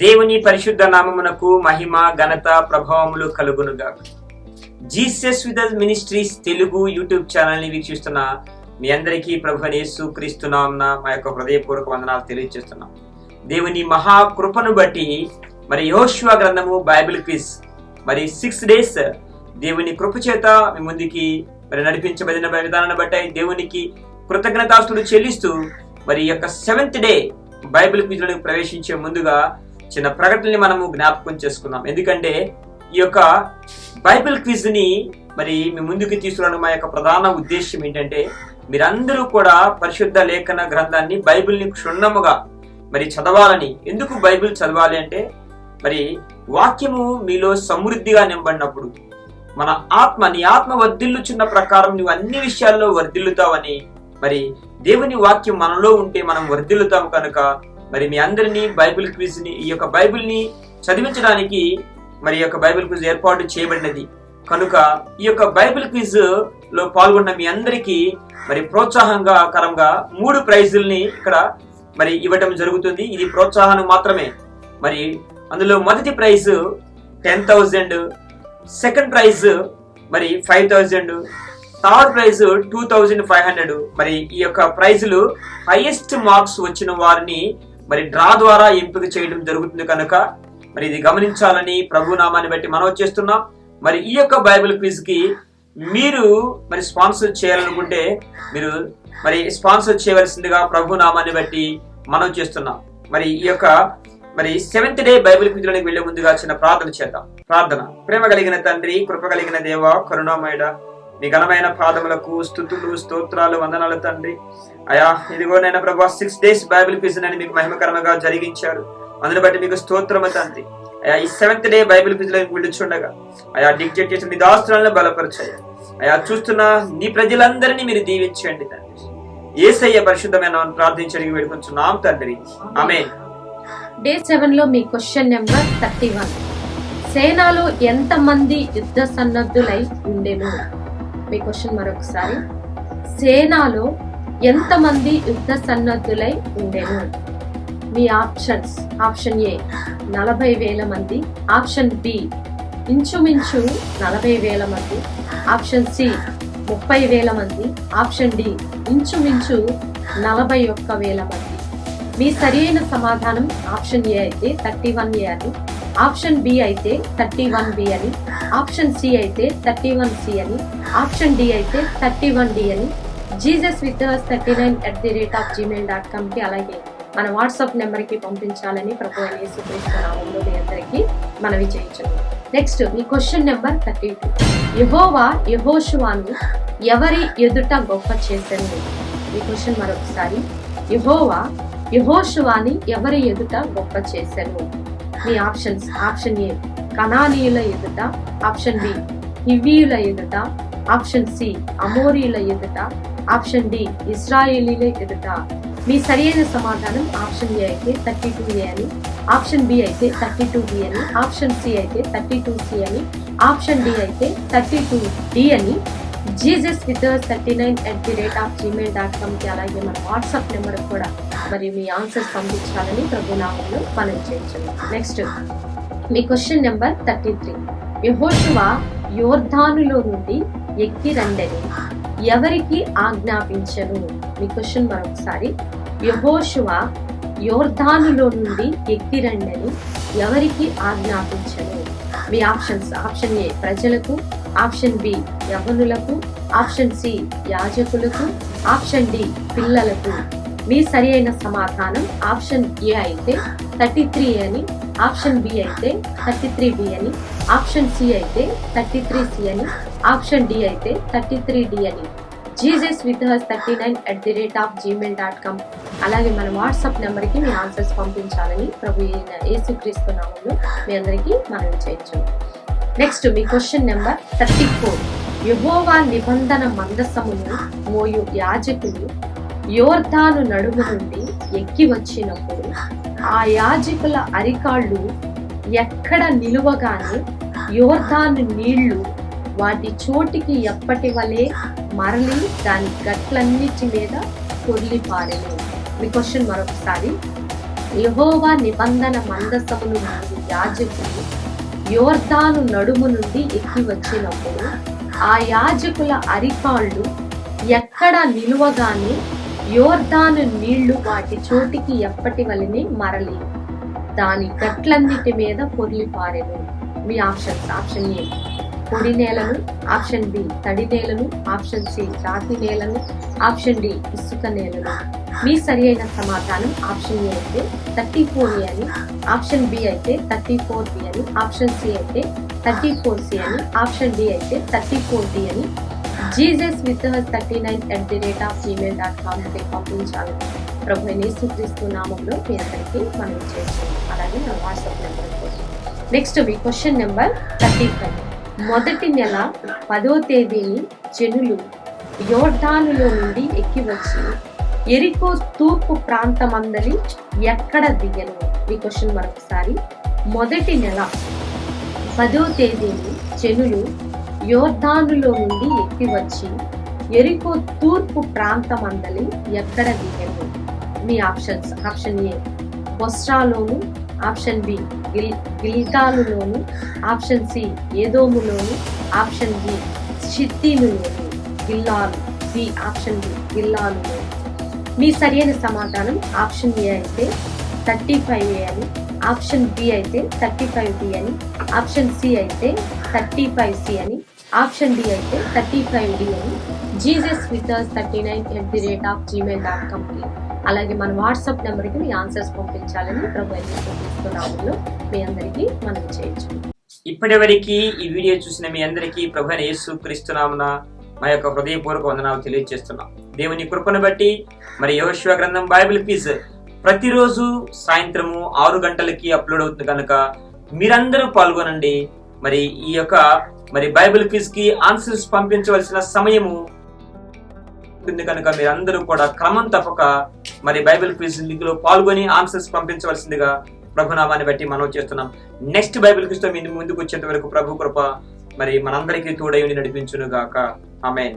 దేవుని పరిశుద్ధ నామమునకు మహిమ ఘనత ప్రభావములు కలుగునుగాక. Jesus with us ministries Telugu YouTube channel ని వీక్షిస్తున్న మీ అందరికీ ప్రభువైన యేసుక్రీస్తు నామమున మా యొక్క హృదయపూర్వక వందనాలు తెలియజేస్తున్నాం. దేవుని మహా కృపను బట్టి మరి యెహోషువ గ్రంథము బైబిల్ క్విజ్ మరి 6 days దేవుని కృప చేత మీ ముందుకి మరి నడిపించబడిన విధానాన్ని బట్టి దేవునికి కృతజ్ఞతాస్తులు చెల్లిస్తూ మరి యొక్క 7th day బైబిల్ క్విజ్ లోకి ప్రవేశించే ముందుగా చిన్న ప్రకటనని మనము జ్ఞాపకం చేసుకుందాం. ఎందుకంటే ఈ యొక్క బైబిల్ క్విజ్ ని మరి మీ ముందుకు తీసుకురావడం మా యొక్క ప్రధాన ఉద్దేశం ఏంటంటే మీరందరూ కూడా పరిశుద్ధ లేఖన గ్రంథాన్ని బైబిల్ని క్షుణ్ణముగా మరి చదవాలని. ఎందుకు బైబిల్ చదవాలి అంటే మరి వాక్యము మీలో సమృద్ధిగా నింపడినప్పుడు నీ ఆత్మ వర్ధిల్లుచున్న ప్రకారం నువ్వు అన్ని విషయాల్లో వర్ధిల్లుతావని, మరి దేవుని వాక్యం మనలో ఉంటే మనం వర్ధిల్లుతాం కనుక మరి మీ అందరినీ బైబిల్ క్విజ్ ని ఈ యొక్క బైబిల్ ని చదివించడానికి మరి యొక్క బైబిల్ క్విజ్ ఏర్పాటు చేయబడినది కనుక ఈ యొక్క బైబిల్ క్విజ్ లో పాల్గొన్న మీ అందరికీ మరి ప్రోత్సాహకరంగా 3 ప్రైజుల్ని ఇక్కడ మరి ఇవ్వటం జరుగుతుంది. ఇది ప్రోత్సాహం మాత్రమే. మరి అందులో మొదటి ప్రైజ్ 10,000, సెకండ్ ప్రైజ్ మరి 5,000, థర్డ్ ప్రైజ్ 2,500. మరి ఈ యొక్క ప్రైజులు హైయెస్ట్ మార్క్స్ వచ్చిన వారిని మరి డ్రా ద్వారా ఎంపిక చేయడం జరుగుతుంది కనుక మరి ఇది గమనించాలని ప్రభు నామాన్ని బట్టి మనం చేస్తున్నాం. మరి ఈ యొక్క బైబిల్ క్విజ్ కి మీరు మరి స్పాన్సర్ చేయాలనుకుంటే మీరు మరి స్పాన్సర్ చేయవలసిందిగా ప్రభు నామాన్ని బట్టి మనం చేస్తున్నాం. మరి ఈ యొక్క మరి 7th day బైబిల్ క్విజ్ లోకి వెళ్లే ముందుగా చిన్న ప్రార్థన చేద్దాం. ప్రార్థన. ప్రేమ కలిగిన తండ్రి, కృప కలిగిన దేవ, కరుణామయుడ, మీ ఘనమైన పాదములకు స్థుతులు స్తోత్రాలు వందనాలు తండ్రి. అయా ఇదిగో నైనా ప్రభా 6 days బైబిల్ క్విజ్ అని మీకు మహిమకరంగా జరిగించారు. అందుని బట్టి మీకు స్తోత్రము తండ్రి. అయా ఈ 7th day బైబిల్ క్విజ్ లోకి వెళ్ళుచుండగా అయా డిక్టేట్ చేసిన నీ దాసులను బలపరచాయి. అయా చూస్తున్న నీ ప్రజలందరినీ మీరు దీవించండి తండ్రి. యేసయ్య పరిశుద్ధమైన ప్రార్థించడానికి వేడుకొంచున్నాం తండ్రి. ఆమేన్. డే 7 లో మీ క్వశ్చన్ నెంబర్ 31. సేనాలో ఎంత మంది యుద్ధ సన్నద్ధులై ఉండెను? మీ క్వశ్చన్ మరొకసారి. సేనాలో ఎంత మంది యుద్ధ సన్నద్ధులై ఉండెను? మీ ఆప్షన్స్: ఆప్షన్ ఏ 40,000 మంది, ఆప్షన్ బి ఇంచుమించు 40,000 మంది, ఆప్షన్ సి 30,000 మంది, ఆప్షన్ డి ఇంచుమించు 41,000 మంది. మీ సరైన సమాధానం ఆప్షన్ ఏ అయితే 31A అని, ఆప్షన్ బి అయితే 31B అని, ఆప్షన్ సి అయితే 31C అని, ఆప్షన్ డి అయితే 31D అని jesuswithus39@gmail.com కి అలాగే మన వాట్సాప్ నెంబర్ కి పంపించాలని ప్రభువైన యేసుక్రీస్తు నామములో మీ అందరికీ మనవి చేయించును. నెక్స్ట్ మీ క్వశ్చన్ నెంబర్ 32. యెహోవా యెహోషువను ఎవరి ఎదుట గొప్ప చేసెను? మీ క్వశ్చన్ మరొకసారి. యెహోవా యెహోషువని ఎవరి ఎదుట గొప్ప చేసెను? మీ ఆప్షన్స్: ఆప్షన్ ఏ కనానీయుల ఎదుట, ఆప్షన్ బి హివ్వీయుల ఎదుట, ఆప్షన్ సి అమోరీయుల ఎదుట, ఆప్షన్ డి ఇశ్రాయేలీల ఎదుట. మీ సరైన సమాధానం ఆప్షన్ ఏ అయితే 32A అని, ఆప్షన్ బి అయితే 32B అని, ఆప్షన్ సి అయితే 32C అని, ఆప్షన్ డి అయితే 32D అని jesuswithus39@gmail.com కి అలాగే మన వాట్సాప్ నెంబర్ కూడా మరి మీ ఆన్సర్స్ పంపించాలని ప్రభు నామములో మనం చేయించాము. నెక్స్ట్ మీ క్వశ్చన్ నెంబర్ 33. యెహోషువ యోర్దానులో నుండి ఎక్కి రండని ఎవరికి ఆజ్ఞాపించెను? మీ క్వశ్చన్ మరొకసారి. యెహోషువ యోర్దానులో నుండి ఎక్కి రండని ఎవరికి ఆజ్ఞాపించెను? మీ ఆప్షన్స్: ఆప్షన్ ఏ ప్రజలకు, ఆప్షన్ బి యవ్వనులకు, ఆప్షన్ సి యాజకులకు, ఆప్షన్ డి పిల్లలకు. మీ సరి అయిన సమాధానం ఆప్షన్ ఏ అయితే 33A అని, ఆప్షన్ బి అయితే 33B అని, ఆప్షన్ సి అయితే 33C అని, ఆప్షన్ డి అయితే 33D అని jesuswithus39@gmail.com అలాగే మన వాట్సాప్ నెంబర్కి మీ ఆన్సర్స్ పంపించాలని ప్రభు యేసుక్రీస్తు నామములో మీ అందరికీ మనవి చేయించాము. నెక్స్ట్ మీ క్వశ్చన్ నెంబర్ 34. యెహోవా నిబంధన మందసమును మోయు యాజకులు యోర్దాను నడుము నుండి ఎక్కి వచ్చినప్పుడు ఆ యాజకుల అరికాళ్ళు ఎక్కడ నిలువగానే యోర్దాను నీళ్లు వాటి చోటికి ఎప్పటి వలె మరలి దాని గట్లన్నిటి మీద పొర్లి పారెను. మీ క్వశ్చన్ మరొకసారి. యెహోవా నిబంధన మందసమును మోగు యాజకులు యోర్దాను నడుము నుండి ఎక్కి వచ్చినప్పుడు ఆ యాజకుల అరికాళ్ళు ఎక్కడ నిలువగానే యోర్దాను నీళ్లు వాటి చోటికి ఎప్పటి వలనే మరలి దాని గట్లన్నిటి మీద పొర్లి పారెను. మీ ఆప్షన్స్: ఆప్షన్ ఏ పొడి నేలను, ఆప్షన్ బి తడి నేలను, ఆప్షన్ సి రాతి నేలను, ఆప్షన్ డి ఇసుక నేలను. మీ సరి అయిన సమాధానం ఆప్షన్ ఏ అయితే 34A అని, ఆప్షన్ బి అయితే 34B అని, ఆప్షన్ సి అయితే 34C అని, ఆప్షన్ డి అయితే 34D అని jesuswithus39@gmail.com పంపించాలని ప్రభు యేసుక్రీస్తు నామములో మీ అందరికీ మనం చేస్తున్నాం. అలాగే నా వాట్సాప్ నెంబర్ కూడా. నెక్స్ట్ మీ క్వశ్చన్ నెంబర్ 35. మొదటి నెల 10వ తేదీని జనులు యోర్దానులో నుండి ఎక్కి వచ్చి యెరికో తూర్పు ప్రాంతమందలి ఎక్కడ దిగెను? ఈ క్వశ్చన్ మరొకసారి. మొదటి నెల 10వ తేదీని జనులు యోర్దానులో నుండి ఎక్కి వచ్చి యెరికో తూర్పు ప్రాంతమందలి ఎక్కడ దిగెను? మీ ఆప్షన్స్: ఆప్షన్ ఏ బొస్రాలోను, ఆప్షన్ బి గిల్గాలులోను, ఆప్షన్ సి ఏదోములోను, ఆప్షన్ బి షిత్తీములోను, గిల్లాలు. బి ఆప్షన్ బి గిల్లాలులోను. మీ సరైన సమాధానం ఆప్షన్ ఏ అయితే 35A అని, ఆప్షన్ బి అయితే 35B అని, ఆప్షన్ సి అయితే 35C అని, ఆప్షన్ డి అయితే 35D అని jesuswithus39@gmail.com అలాగే మన వాట్సాప్ నెంబర్కి మీ ఆన్సర్స్ పంపించాలని ప్రభు యేసుక్రీస్తునామములో మీ అందరికీ మనం చేయొచ్చు. ఇప్పటివరకు ఈ వీడియో చూసిన మీ అందరికీ ప్రభు యేసుక్రీస్తునామమున మా యొక్క హృదయపూర్వక వందనాలు తెలియజేస్తున్నాం. దేవుని కృపను బట్టి మరి యెహోషువ గ్రంథం బైబిల్ క్విజ్ ప్రతిరోజు సాయంత్రము 6 గంటలకి అప్లోడ్ అవుతుంది కనుక మీరందరూ పాల్గొనండి. మరి ఈ యొక్క బైబిల్ క్విజ్ కి ఆన్సర్స్ పంపించవలసిన సమయము ఉంది కనుక మీరందరూ కూడా క్రమం తప్పక బైబిల్ క్విజ్ లో పాల్గొని ఆన్సర్స్ పంపించవలసిందిగా ప్రభునామాన్ని బట్టి మనం చేస్తున్నాం. నెక్స్ట్ బైబిల్ క్విజ్ తో మీ ముందుకు వచ్చేంత వరకు ప్రభు కృప మనందరికీ తోడై ఉండి నడిపించును గాక. ఆమేన్.